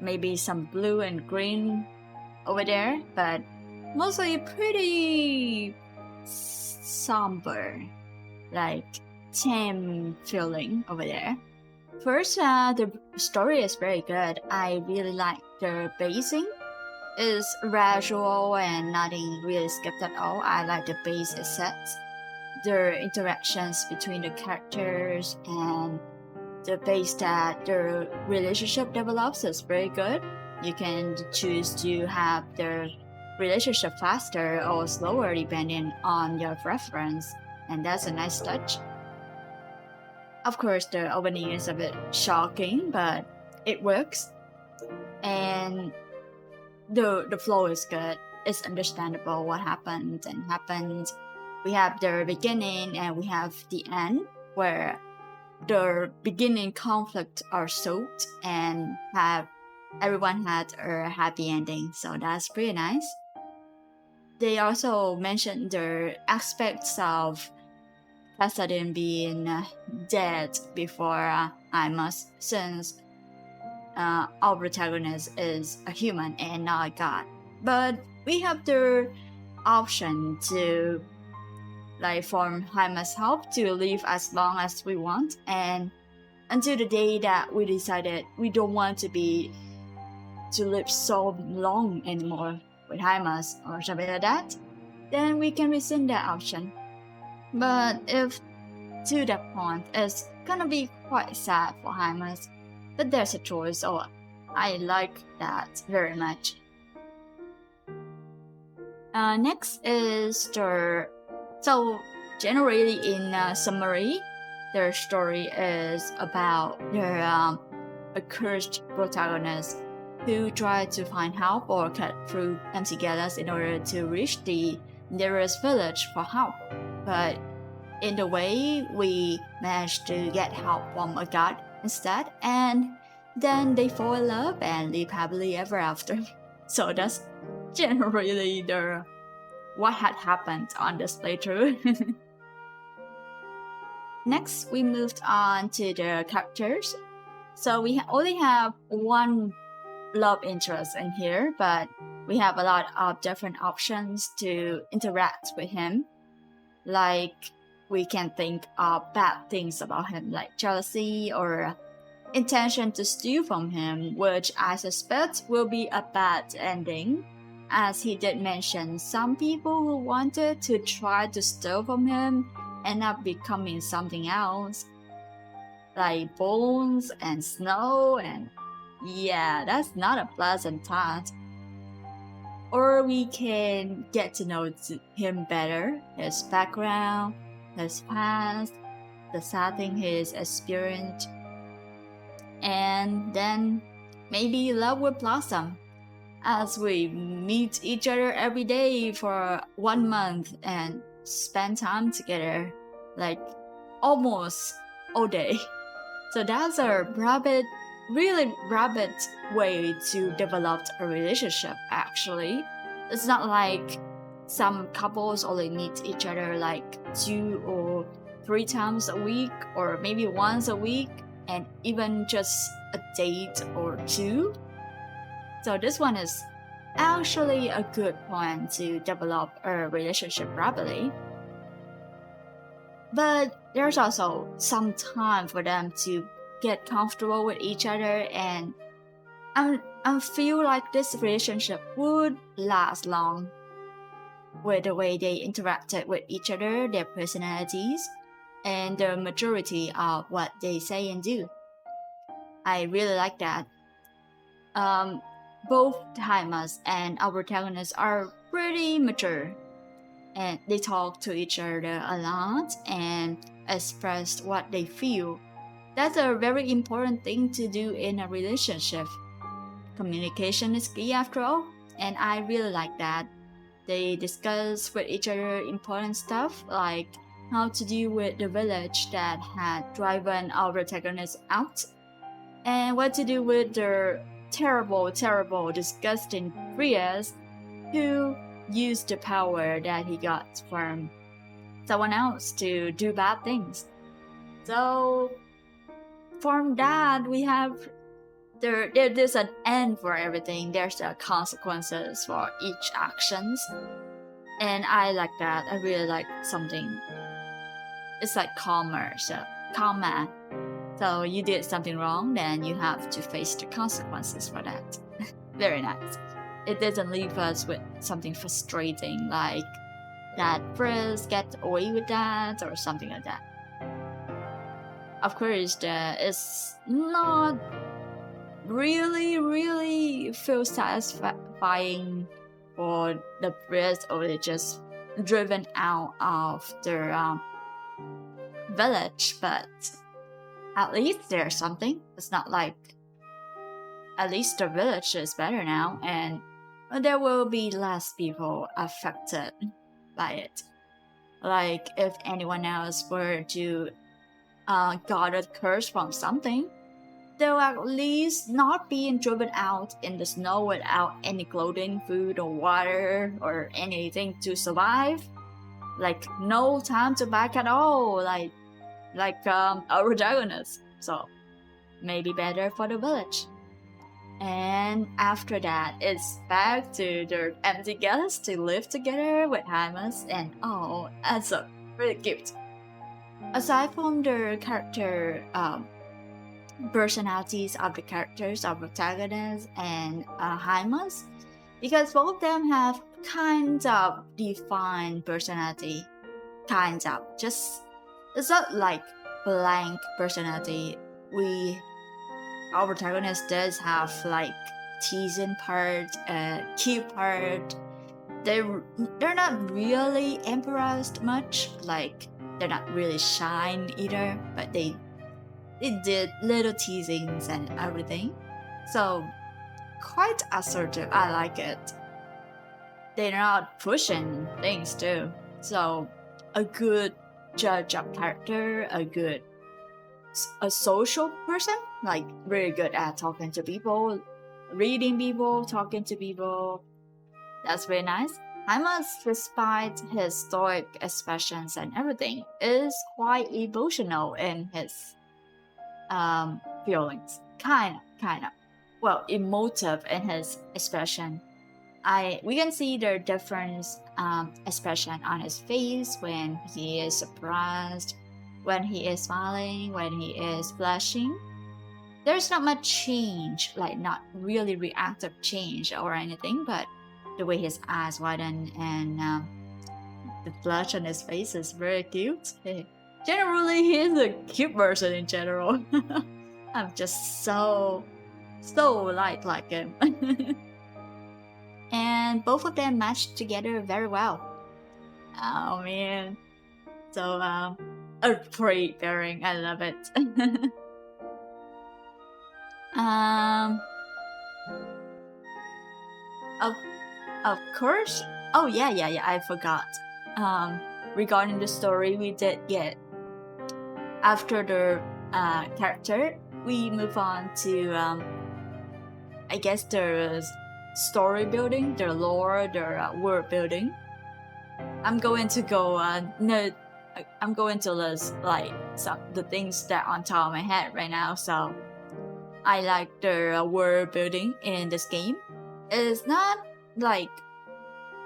maybe some blue and green over there, but mostly pretty somber, like tame feeling over there. First, the story is very good. I really like the pacing. It's gradual and nothing really skipped at all. I like the pace it sets. The interactions between the characters and the pace that the relationship develops is very good. You can choose to have the relationship faster or slower depending on your preference, and that's a nice touch. Of course, the opening is a bit shocking, but it works. And the flow is good. It's understandable what happened and happened. We have the beginning and we have the end, where the beginning conflict are solved and everyone had a happy ending. So that's pretty nice. They also mentioned the aspects of Pasadena being dead before Imus, since our protagonist is a human and not a god. But we have the option to form Hymas help to live as long as we want, and until the day that we decided we don't want to live so long anymore with Hymas or something like that, then we can rescind that option. But if to that point, it's gonna be quite sad for Hymas, but there's a choice, so I like that very much. Next is so generally in summary, their story is about the accursed protagonist who tried to find help or cut through empty galleys in order to reach the nearest village for help. But in the way, we managed to get help from a god instead, and then they fall in love and live happily ever after. So that's generally what had happened on this playthrough. Next, we moved on to the characters. So we only have one love interest in here, but we have a lot of different options to interact with him. Like, we can think of bad things about him, like jealousy or intention to steal from him, which I suspect will be a bad ending, as he did mention some people who wanted to try to steal from him end up becoming something else, like bones and snow, and yeah, that's not a pleasant thought. Or we can get to know him better, his background, his past, the sad thing he's experienced, and then maybe love will blossom as we meet each other every day for 1 month and spend time together, like almost all day. So that's a really rapid way to develop a relationship, actually. It's not like some couples only meet each other like 2 or 3 times a week, or maybe once a week, and even just a date or 2. So this one is actually a good point to develop a relationship rapidly. But there's also some time for them to get comfortable with each other, and I feel like this relationship would last long with the way they interacted with each other, their personalities, and the maturity of what they say and do. I really like that. Both Hymas and our protagonists are pretty mature, and they talk to each other a lot and express what they feel. That's a very important thing to do in a relationship. Communication is key after all, and I really like that. They discuss with each other important stuff like how to deal with the village that had driven our protagonist out, and what to do with the terrible, disgusting priest who used the power that he got from someone else to do bad things. So from that we have there's an end for everything. There's consequences for each actions, and I like that. I really like something. It's like karma. So you did something wrong, then you have to face the consequences for that. Very nice. It doesn't leave us with something frustrating like that first get away with that or something like that. Of course, it's not really feel satisfying for the priest, or they just driven out of their village, but at least there's something. It's not like at least the village is better now, and there will be less people affected by it. Like if anyone else were to got a curse from something, they'll at least not being driven out in the snow without any clothing, food, or water, or anything to survive. Like no time to back at all, like our protagonist. So maybe better for the village. And after that, it's back to the empty Gelus to live together with Hymus, and oh, that's so really cute. Aside from the character personalities of the characters of protagonists and Hymus, because both of them have kind of defined personality, just it's not like blank personality. Our protagonist does have like teasing part, cute part. They're not really embarrassed much, like they're not really shy either, but they did little teasings and everything. So quite assertive. I like it. They're not pushing things too. So a good judge of character, a social person, like really good at talking to people, reading people, talking to people. That's very nice. Hymus, despite his stoic expressions and everything, is quite emotional in his feelings. Kind of. Well, emotive in his expression. We can see the different expression on his face when he is surprised, when he is smiling, when he is blushing. There's not much change, like not really reactive change or anything, but the way his eyes widen and the blush on his face is very cute. Generally, he's a cute person in general. I'm just so like him. And both of them match together very well. Oh man. So a great pairing. I love it. Of course. Oh yeah, I forgot. Regarding the story, we did get after the character, we move on to I guess the story building, the lore, the world building. I'm going to go I'm going to list like some the things that on top of my head right now. So I like the world building in this game. It's not like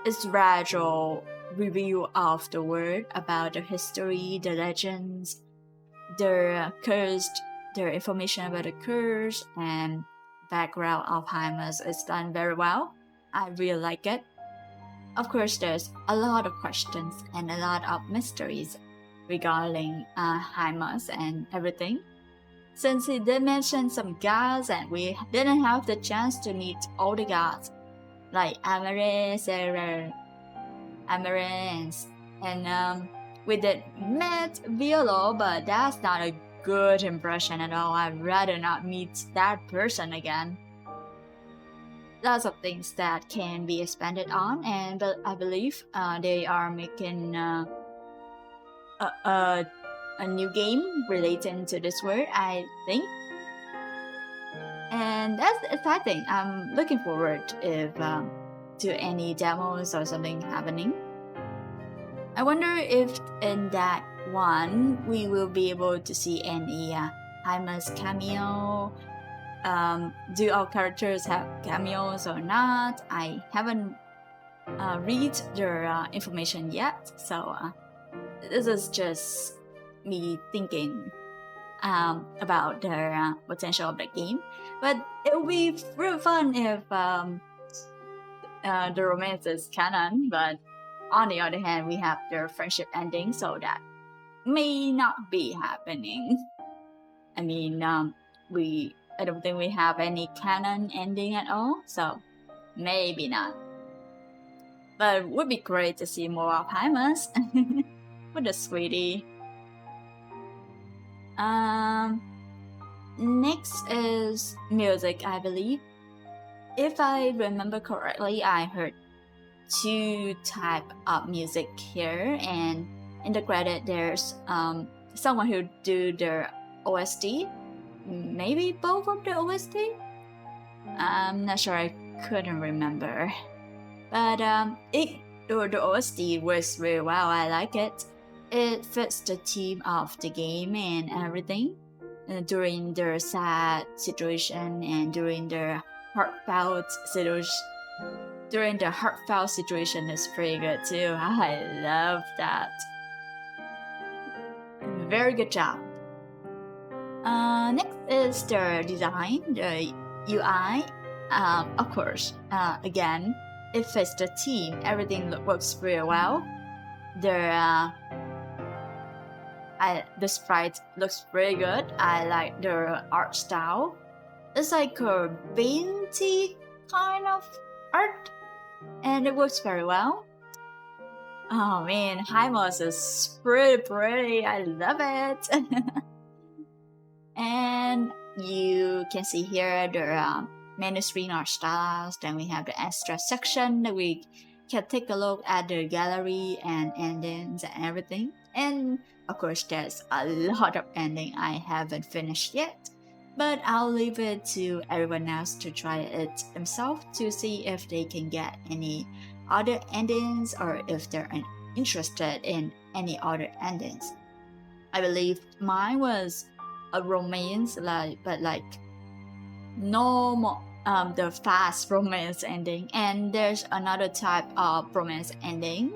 it's gradual review of the world about the history, the legends, the cursed, the information about the curse and background of Hymus is done very well. I really like it. Of course, there's a lot of questions and a lot of mysteries regarding Hymus and everything. Since he did mention some gods and we didn't have the chance to meet all the gods, like Amare, Sarah, Amaranth, and we did met Violo, but that's not a good impression at all. I'd rather not meet that person again. Lots of things that can be expanded on, and I believe they are making a new game relating to this word, I think. And that's exciting. I'm looking forward to any demos or something happening. I wonder if in that one we will be able to see any Hymas cameo. Do our characters have cameos or not? I haven't read their information yet, so this is just me thinking about the potential of the game. But it will be real fun if the romance is canon, but on the other hand, we have their friendship ending, so that may not be happening. I mean, I don't think we have any canon ending at all, so maybe not. But it would be great to see more of Hymas. What a sweetie. Next is music, I believe. If I remember correctly, I heard 2 type of music here, and in the credit there's someone who do the OST, maybe both of the OST. I'm not sure, I couldn't remember, but the OST works really well. I like it. It fits the theme of the game and everything. During the sad situation and during the heartfelt situation is pretty good too. I love that. Very good job. Next is the design, the UI. Of course, again, it fits the theme. Everything works really well. The sprite looks pretty good. I like the art style. It's like a painty kind of art, and it works very well. Oh man, Hymas is pretty pretty. I love it. And you can see here the menu screen art styles. Then we have the extra section that we can take a look at the gallery and endings and everything. And of course, there's a lot of ending I haven't finished yet, but I'll leave it to everyone else to try it themselves to see if they can get any other endings or if they're interested in any other endings. I believe mine was a romance, but normal, the fast romance ending, and there's another type of romance ending,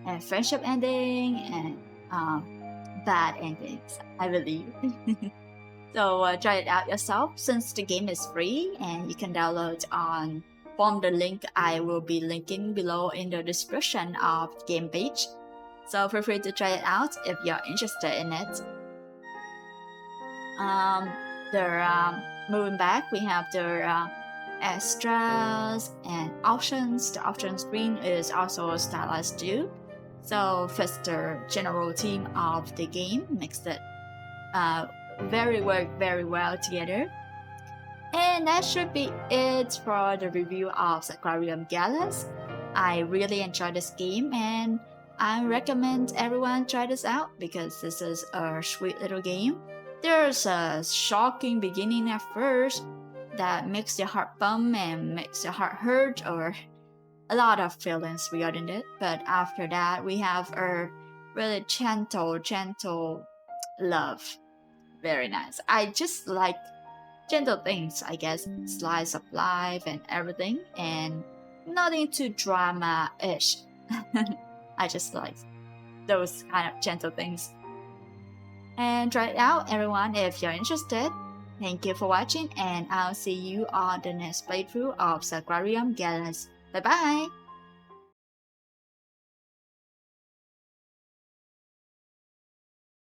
and friendship ending, and bad endings, I believe. So try it out yourself since the game is free and you can download from the link I will be linking below in the description of the game page. So feel free to try it out if you're interested in it. Moving back, we have the extras and options. The option screen is also stylized too, so fits the general theme of the game, makes it work very well together. And that should be it for the review of Sacrarium Gelus. I really enjoyed this game and I recommend everyone try this out because this is a sweet little game. There's a shocking beginning at first that makes your heart bum and makes your heart hurt, or a lot of feelings regarding it. But after that, we have a really gentle love. Very nice. I just like gentle things, I guess. Slice of life and everything, and nothing too drama-ish. I just like those kind of gentle things. And try it out, everyone, if you're interested. Thank you for watching, and I'll see you on the next playthrough of Sacrarium Gelus. Bye bye!